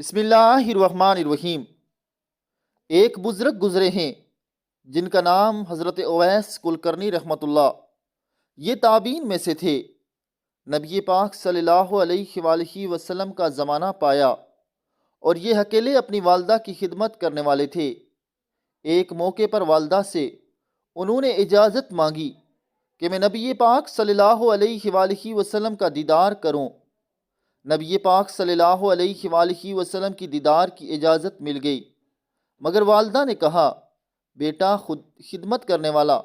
بسم اللہ الرحمن الرحیم۔ ایک بزرگ گزرے ہیں جن کا نام حضرت اویس کلکرنی رحمۃ اللہ۔ یہ تابعین میں سے تھے۔ نبی پاک صلی اللہ علیہ وآلہ وسلم کا زمانہ پایا اور یہ اکیلے اپنی والدہ کی خدمت کرنے والے تھے۔ ایک موقع پر والدہ سے انہوں نے اجازت مانگی کہ میں نبی پاک صلی اللہ علیہ وآلہ وسلم کا دیدار کروں۔ نبی پاک صلی اللہ علیہ وآلہ وسلم کی دیدار کی اجازت مل گئی، مگر والدہ نے کہا، بیٹا خود خدمت کرنے والا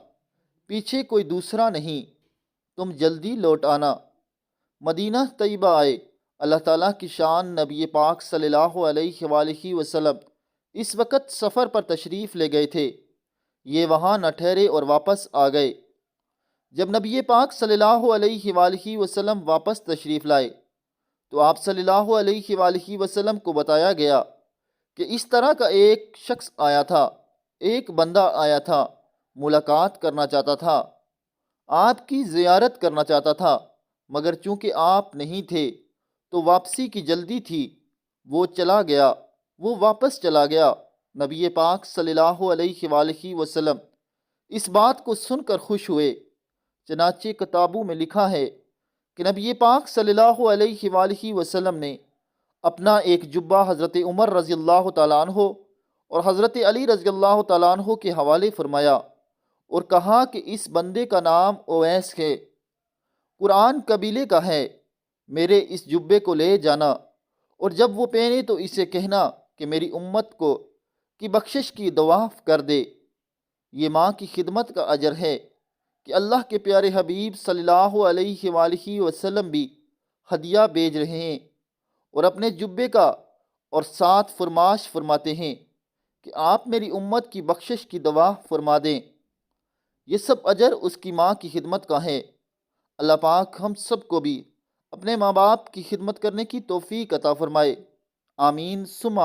پیچھے کوئی دوسرا نہیں، تم جلدی لوٹ آنا۔ مدینہ طیبہ آئے۔ اللہ تعالیٰ کی شان، نبی پاک صلی اللہ علیہ وآلہ وسلم اس وقت سفر پر تشریف لے گئے تھے۔ یہ وہاں نہ ٹھہرے اور واپس آ گئے۔ جب نبی پاک صلی اللہ علیہ وآلہ وسلم واپس تشریف لائے تو آپ صلی اللہ علیہ وآلہ وسلم کو بتایا گیا کہ اس طرح کا ایک شخص آیا تھا، ایک بندہ آیا تھا، ملاقات کرنا چاہتا تھا، آپ کی زیارت کرنا چاہتا تھا، مگر چونکہ آپ نہیں تھے تو واپسی کی جلدی تھی، وہ چلا گیا، وہ واپس چلا گیا۔ نبی پاک صلی اللہ علیہ وآلہ وسلم اس بات کو سن کر خوش ہوئے۔ چنانچہ کتابوں میں لکھا ہے کہ نبی پاک صلی اللہ علیہ وآلہ وسلم نے اپنا ایک جبہ حضرت عمر رضی اللہ تعالیٰ عنہ اور حضرت علی رضی اللہ تعالیٰ عنہ کے حوالے فرمایا اور کہا کہ اس بندے کا نام اویس ہے، قرآن قبیلے کا ہے، میرے اس جبے کو لے جانا، اور جب وہ پہنے تو اسے کہنا کہ میری امت کو کی بخشش کی دعا کر دے۔ یہ ماں کی خدمت کا اجر ہے کہ اللہ کے پیارے حبیب صلی اللہ علیہ وآلہ وسلم بھی ہدیہ بھیج رہے ہیں اور اپنے جبے کا اور ساتھ فرماش فرماتے ہیں کہ آپ میری امت کی بخشش کی دعا فرما دیں۔ یہ سب اجر اس کی ماں کی خدمت کا ہے۔ اللہ پاک ہم سب کو بھی اپنے ماں باپ کی خدمت کرنے کی توفیق عطا فرمائے۔ آمین ثم